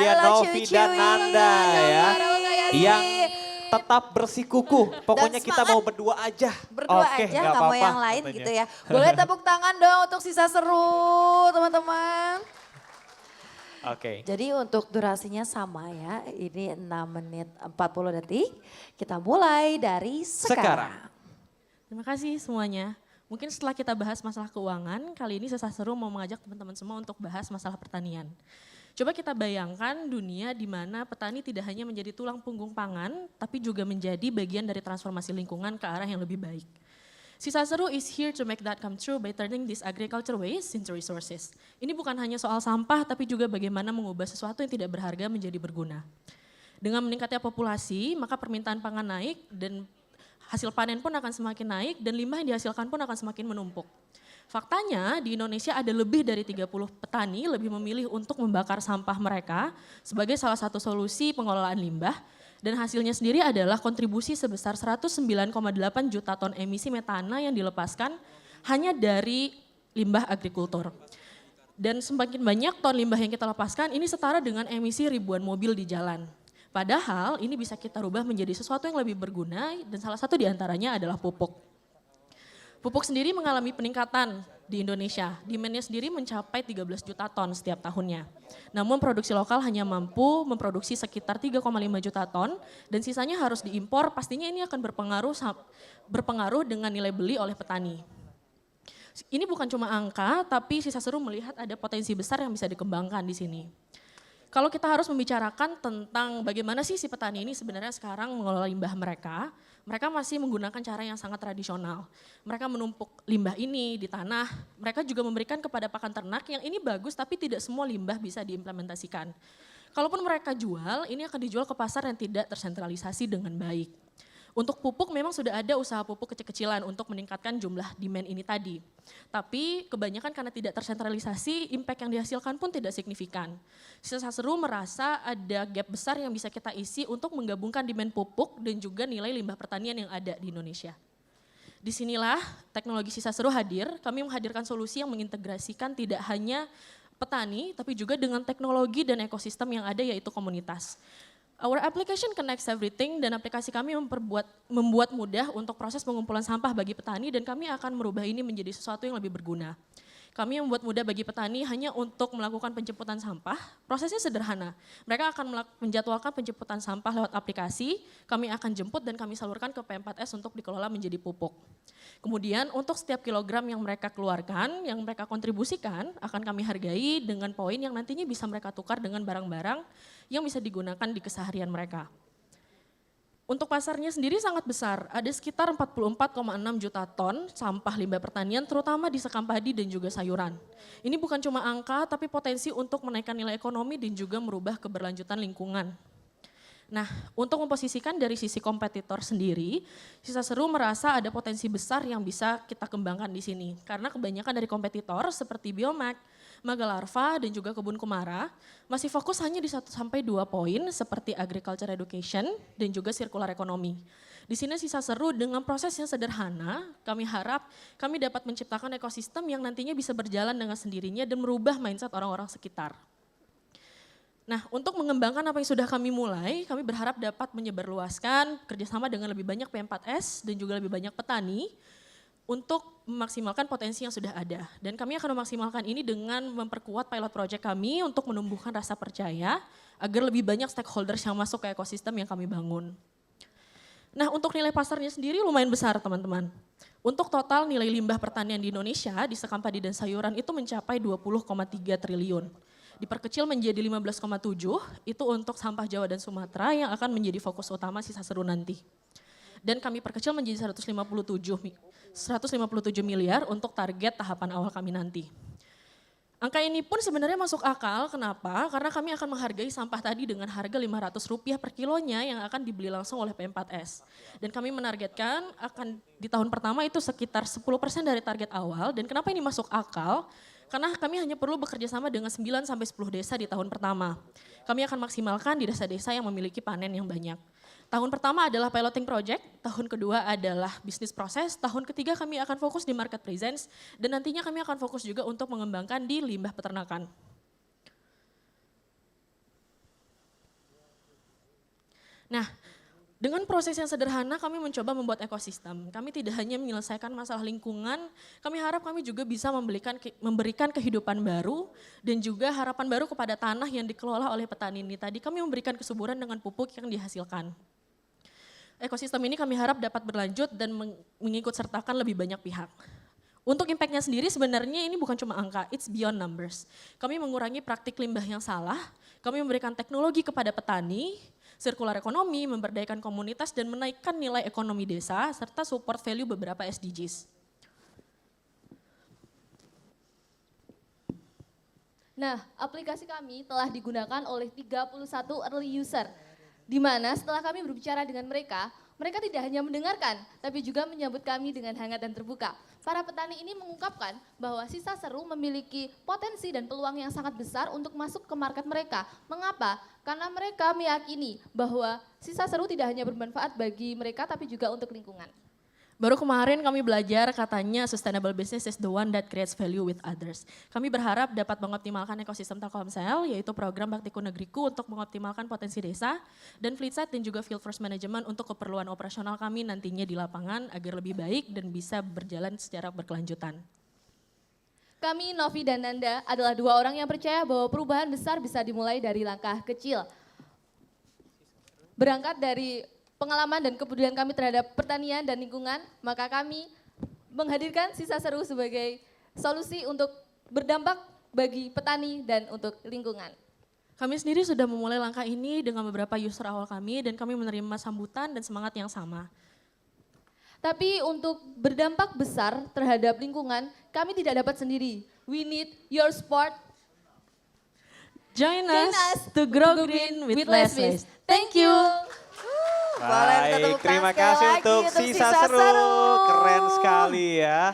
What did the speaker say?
dia Halo, Novi Cucu. dan Nanda ya. Halo, Kak Yasmin. Yang tetap bersikukuh. Pokoknya kita semangat. mau berdua aja. Berdua Oke, aja, nggak nggak mau apa-apa, yang lain katanya. gitu ya. Boleh tepuk tangan dong untuk sisa seru teman-teman. Oke. Jadi untuk durasinya sama ya, ini 6 menit 40 detik. Kita mulai dari sekarang. Terima kasih semuanya. Mungkin setelah kita bahas masalah keuangan, kali ini Sisa Seru mau mengajak teman-teman semua untuk bahas masalah pertanian. Coba kita bayangkan dunia di mana petani tidak hanya menjadi tulang punggung pangan, tapi juga menjadi bagian dari transformasi lingkungan ke arah yang lebih baik. Sisa Seru is here to make that come true by turning these agriculture waste into resources. Ini bukan hanya soal sampah, tapi juga bagaimana mengubah sesuatu yang tidak berharga menjadi berguna. Dengan meningkatnya populasi, maka permintaan pangan naik dan hasil panen pun akan semakin naik dan limbah yang dihasilkan pun akan semakin menumpuk. Faktanya di Indonesia ada lebih dari 30 petani lebih memilih untuk membakar sampah mereka sebagai salah satu solusi pengelolaan limbah. Dan hasilnya sendiri adalah kontribusi sebesar 109,8 juta ton emisi metana yang dilepaskan hanya dari limbah agrikultur. Dan semakin banyak ton limbah yang kita lepaskan, ini setara dengan emisi ribuan mobil di jalan. Padahal ini bisa kita rubah menjadi sesuatu yang lebih berguna dan salah satu diantaranya adalah pupuk. Pupuk sendiri mengalami peningkatan di Indonesia. Demand-nya sendiri mencapai 13 juta ton setiap tahunnya. Namun produksi lokal hanya mampu memproduksi sekitar 3,5 juta ton dan sisanya harus diimpor, pastinya ini akan berpengaruh dengan nilai beli oleh petani. Ini bukan cuma angka, tapi Sisa Seru melihat ada potensi besar yang bisa dikembangkan di sini. Kalau kita harus membicarakan tentang bagaimana sih si petani ini sebenarnya sekarang mengelola limbah mereka masih menggunakan cara yang sangat tradisional. Mereka menumpuk limbah ini di tanah, mereka juga memberikan kepada pakan ternak yang ini bagus tapi tidak semua limbah bisa diimplementasikan. Kalaupun mereka jual, ini akan dijual ke pasar yang tidak tersentralisasi dengan baik. Untuk pupuk memang sudah ada usaha pupuk kecil-kecilan untuk meningkatkan jumlah demand ini tadi. Tapi kebanyakan karena tidak tersentralisasi, impact yang dihasilkan pun tidak signifikan. Sisa Seru merasa ada gap besar yang bisa kita isi untuk menggabungkan demand pupuk dan juga nilai limbah pertanian yang ada di Indonesia. Disinilah teknologi Sisa Seru hadir, kami menghadirkan solusi yang mengintegrasikan tidak hanya petani, tapi juga dengan teknologi dan ekosistem yang ada yaitu komunitas. Our application connects everything dan aplikasi kami membuat mudah untuk proses pengumpulan sampah bagi petani dan kami akan merubah ini menjadi sesuatu yang lebih berguna. Kami membuat mudah bagi petani hanya untuk melakukan penjemputan sampah, prosesnya sederhana. Mereka akan menjadwalkan penjemputan sampah lewat aplikasi, kami akan jemput dan kami salurkan ke P4S untuk dikelola menjadi pupuk. Kemudian untuk setiap kilogram yang mereka keluarkan, yang mereka kontribusikan akan kami hargai dengan poin yang nantinya bisa mereka tukar dengan barang-barang yang bisa digunakan di keseharian mereka. Untuk pasarnya sendiri sangat besar, ada sekitar 44,6 juta ton sampah limbah pertanian terutama di sekam padi dan juga sayuran. Ini bukan cuma angka tapi potensi untuk menaikkan nilai ekonomi dan juga merubah keberlanjutan lingkungan. Nah, untuk memposisikan dari sisi kompetitor sendiri, Sisa Seru merasa ada potensi besar yang bisa kita kembangkan di sini. Karena kebanyakan dari kompetitor seperti Biomac, Magalarva dan juga Kebun Kumara masih fokus hanya di 1-2 poin seperti agriculture education dan juga circular economy. Di sini Sisa Seru dengan proses yang sederhana, kami harap kami dapat menciptakan ekosistem yang nantinya bisa berjalan dengan sendirinya dan merubah mindset orang-orang sekitar. Nah, untuk mengembangkan apa yang sudah kami mulai, kami berharap dapat menyebarluaskan kerjasama dengan lebih banyak P4S dan juga lebih banyak petani untuk memaksimalkan potensi yang sudah ada. Dan kami akan memaksimalkan ini dengan memperkuat pilot project kami untuk menumbuhkan rasa percaya agar lebih banyak stakeholders yang masuk ke ekosistem yang kami bangun. Nah, untuk nilai pasarnya sendiri lumayan besar teman-teman. Untuk total nilai limbah pertanian di Indonesia di sekam padi dan sayuran itu mencapai 20,3 triliun. Diperkecil menjadi 15,7 itu untuk sampah Jawa dan Sumatera yang akan menjadi fokus utama Sisa Seru nanti. Dan kami perkecil menjadi 157 miliar untuk target tahapan awal kami nanti. Angka ini pun sebenarnya masuk akal, kenapa? Karena kami akan menghargai sampah tadi dengan harga Rp500 per kilonya yang akan dibeli langsung oleh P4S. Dan kami menargetkan akan di tahun pertama itu sekitar 10% dari target awal dan kenapa ini masuk akal? Karena kami hanya perlu bekerja sama dengan 9-10 desa di tahun pertama. Kami akan maksimalkan di desa-desa yang memiliki panen yang banyak. Tahun pertama adalah piloting project, tahun kedua adalah bisnis proses, tahun ketiga kami akan fokus di market presence, dan nantinya kami akan fokus juga untuk mengembangkan di limbah peternakan. Nah, dengan proses yang sederhana kami mencoba membuat ekosistem. Kami tidak hanya menyelesaikan masalah lingkungan, kami harap kami juga bisa memberikan kehidupan baru dan juga harapan baru kepada tanah yang dikelola oleh petani ini. Tadi kami memberikan kesuburan dengan pupuk yang dihasilkan. Ekosistem ini kami harap dapat berlanjut dan mengikut sertakan lebih banyak pihak. Untuk impact-nya sendiri sebenarnya ini bukan cuma angka, it's beyond numbers. Kami mengurangi praktik limbah yang salah, kami memberikan teknologi kepada petani, sirkular ekonomi, memberdayakan komunitas dan menaikkan nilai ekonomi desa, serta support value beberapa SDGs. Nah, aplikasi kami telah digunakan oleh 31 early user, di mana setelah kami berbicara dengan mereka, mereka tidak hanya mendengarkan, tapi juga menyambut kami dengan hangat dan terbuka. Para petani ini mengungkapkan bahwa Sisa Seru memiliki potensi dan peluang yang sangat besar untuk masuk ke market mereka. Mengapa? Karena mereka meyakini bahwa Sisa Seru tidak hanya bermanfaat bagi mereka, tapi juga untuk lingkungan. Baru kemarin kami belajar katanya sustainable business is the one that creates value with others. Kami berharap dapat mengoptimalkan ekosistem Telkomsel, yaitu program Baktiku Negeriku untuk mengoptimalkan potensi desa, dan Fleetside dan juga Field Force Management untuk keperluan operasional kami nantinya di lapangan agar lebih baik dan bisa berjalan secara berkelanjutan. Kami, Novi dan Nanda, adalah dua orang yang percaya bahwa perubahan besar bisa dimulai dari langkah kecil. Berangkat dari pengalaman dan kepedulian kami terhadap pertanian dan lingkungan, maka kami menghadirkan Sisa Seru sebagai solusi untuk berdampak bagi petani dan untuk lingkungan. Kami sendiri sudah memulai langkah ini dengan beberapa user awal kami dan kami menerima sambutan dan semangat yang sama. Tapi untuk berdampak besar terhadap lingkungan, kami tidak dapat sendiri. We need your support. Join us to grow green with less waste. Thank you. Boleh kita Baik, temukan terima sekali kasih lagi untuk Sisa Seru. Keren sekali ya.